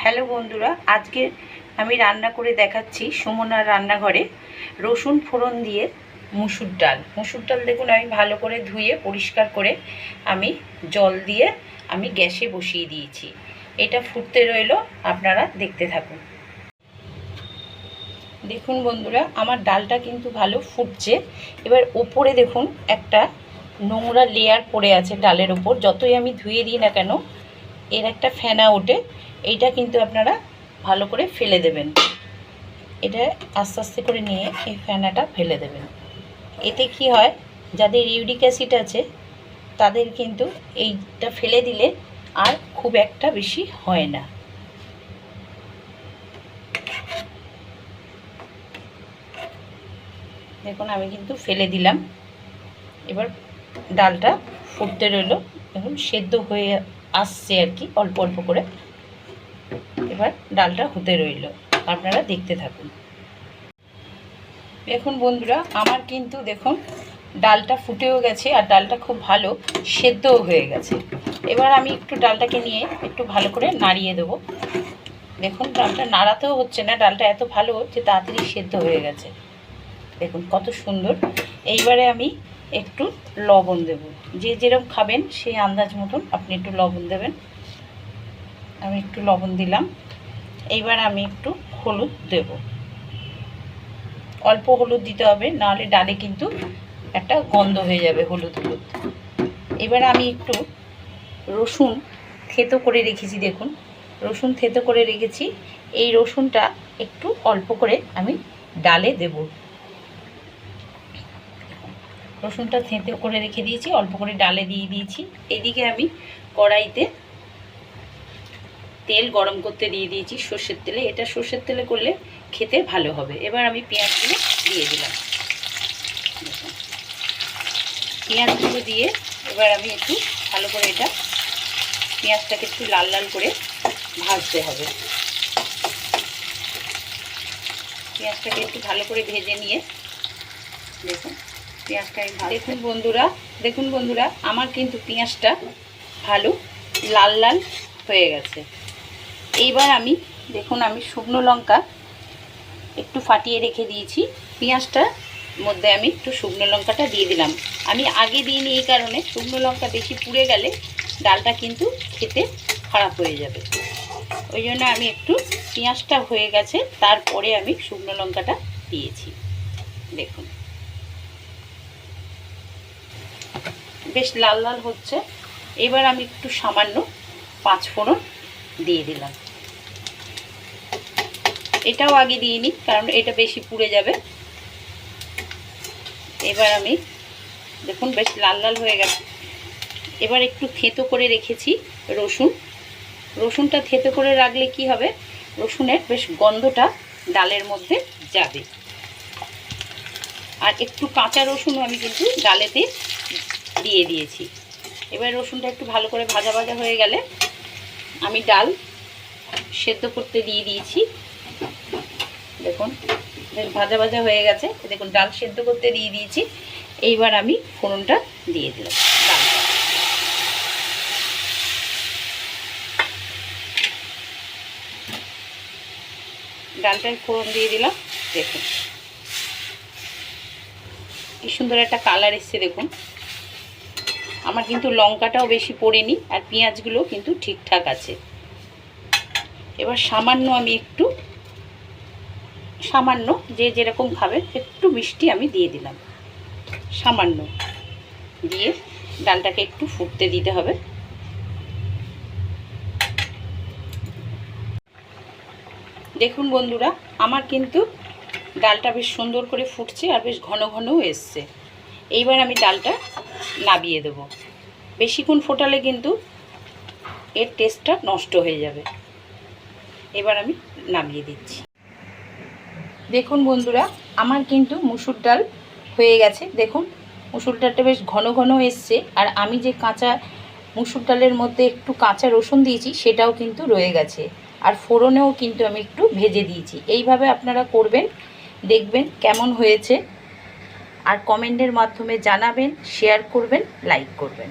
Hello বন্ধুরা, আজকে আমি রান্না করে দেখাচ্ছি সুমনার রান্নাঘরে রসুন ফোড়ন দিয়ে মুসুর ডাল। দেখুন আমি ভালো করে ধুয়ে পরিষ্কার করে আমি জল দিয়ে আমি গ্যাসে বসিয়ে দিয়েছি। এটা ফুটতে রইল, আপনারা দেখতে থাকুন। দেখুন বন্ধুরা, আমার ডালটা কিন্তু ভালো ফুটছে। এবার ওপরে দেখুন একটা নোংরা লেয়ার পড়ে আছে ডালের ওপর। যতই আমি ধুয়ে দিই না কেন এর একটা ফেনা ওঠে, এইটা কিন্তু আপনারা ভালো করে ফেলে দেবেন। এটা আস্তে আস্তে করে নিয়ে এই ফেনাটা ফেলে দেবেন। এতে কি হয়, যাদের ইউরিক অ্যাসিড আছে তাদের কিন্তু এইটা ফেলে দিলে আর খুব একটা বেশি হয় না। দেখুন আমি কিন্তু ফেলে দিলাম। এবার ডালটা ফুটতে রইল, দেখুন সেদ্ধ হয়ে আসছে আর কি, অল্প অল্প করে। এবার ডালটা হতে রইল, আপনারা দেখতে থাকুন। দেখুন বন্ধুরা, আমার কিন্তু দেখুন ডালটা ফুটেও গেছে আর ডালটা খুব ভালো সেদ্ধও হয়ে গেছে। এবার আমি একটু ডালটাকে নিয়ে একটু ভালো করে নাড়িয়ে দেবো। দেখুন ডালটা নাড়াতেও হচ্ছে না, ডালটা এত ভালো যে তাড়াতাড়ি সেদ্ধ হয়ে গেছে। দেখুন কত সুন্দর। এইবারে আমি একটু লবণ দেব। যে যেরকম খাবেন সেই আন্দাজ মতন আপনি একটু লবণ দেবেন। আমি একটু লবণ দিলাম। এইবার আমি একটু হলুদ দেব। অল্প হলুদ দিতে হবে, নাহলে ডালে কিন্তু একটা গন্ধ হয়ে যাবে হলুদ হলুদ। এবার আমি একটু রসুন থেতো করে রেখেছি। দেখুন রসুন থেতো করে রেখেছি। এই রসুনটা একটু অল্প করে আমি ডালে দেব। রসুনটা থেতো করে রেখে দিয়েছি, অল্প করে ডালে দিয়ে দিয়েছি। এদিকে আমি কড়াইতে তেল গরম করতে দিয়ে দিয়েছি, সর্ষের তেলে। এটা সর্ষের তেলে করলে খেতে ভালো হবে। এবার আমি পেঁয়াজগুলো দিয়ে দিলাম। পেঁয়াজগুলো দিয়ে এবার আমি একটু ভালো করে এটা পেঁয়াজটাকে একটু লাল লাল করে ভাজতে হবে। পেঁয়াজটাকে একটু ভালো করে ভেজে নিয়ে দেখুন পেঁয়াজটা দেখুন বন্ধুরা আমার কিন্তু পেঁয়াজটা ভালো লাল লাল হয়ে গেছে। এইবার আমি দেখুন আমি শুকনো লঙ্কা একটু ফাটিয়ে রেখে দিয়েছি। পেঁয়াজটার মধ্যে আমি একটু শুকনো লঙ্কাটা দিয়ে দিলাম। আমি আগে দিইনি এই কারণে, শুকনো লঙ্কা বেশি পুড়ে গেলে ডালটা কিন্তু খেতে খারাপ হয়ে যাবে। ওই জন্য আমি একটু পেঁয়াজটা হয়ে গেছে তারপরে আমি শুকনো লঙ্কাটা দিয়েছি। দেখুন বেশ লাল লাল হচ্ছে। এবার আমি একটু সামান্য পাঁচফোড়ন দিয়ে দিলাম। এটাও আগে দিইনি কারণ এটা বেশি পুড়ে যাবে। এবার আমি দেখুন বেশ লাল লাল হয়ে গেছে। এবার একটু থেতো করে রেখেছি রসুনটা থেতো করে রাখলে কি হবে, রসুনের বেশ গন্ধটা ডালের মধ্যে যাবে। আর একটু কাঁচা রসুনও আমি কিন্তু ডালেতে দিয়ে দিয়েছি। এবার রসুনটা একটু ভালো করে ভাজা ভাজা হয়ে গেলে আমি ডাল সেদ্ধ করতে দিয়ে দিয়েছি। দেখুন বেশ ভাজা ভাজা হয়ে গেছে। দেখুন ডাল সেদ্ধ করতে দিয়ে দিয়েছি। এইবার আমি ফোড়নটা দিয়ে দিলাম। ডালটায় ফোড়ন দিয়ে দিলাম। দেখুন কি সুন্দর একটা কালার এসছে। দেখুন আমার কিন্তু লঙ্কাটাও বেশি পড়েনি আর পেঁয়াজগুলো কিন্তু ঠিকঠাক আছে। এবার সামান্য আমি একটু যে যেরকম খাবেন একটু মিষ্টি আমি দিয়ে দিলাম, সামান্য দিয়ে ডালটাকে একটু ফুটতে দিতে হবে। দেখুন বন্ধুরা আমার কিন্তু ডালটা বেশ সুন্দর করে ফুটছে আর বেশ ঘন ঘনও এসছে। এইবার আমি ডালটা নামিয়ে দেব। বেশিক্ষণ ফোটালে কিন্তু এর টেস্টটা নষ্ট হয়ে যাবে। এবার আমি নামিয়ে দিচ্ছি। দেখুন বন্ধুরা আমার কিন্তু মুসুর ডাল হয়ে গেছে। দেখুন মুসুর ডালটা বেশ ঘন ঘন এসছে আর আমি যে কাঁচা মুসুর ডালের মধ্যে একটু কাঁচা রসুন দিয়েছি সেটাও কিন্তু রয়ে গেছে। আর ফোড়নেও কিন্তু আমি একটু ভেজে দিয়েছি। এইভাবে আপনারা করবেন, দেখবেন কেমন হয়েছে। আর কমেন্টের মাধ্যমে জানাবেন, শেয়ার করবেন, লাইক করবেন।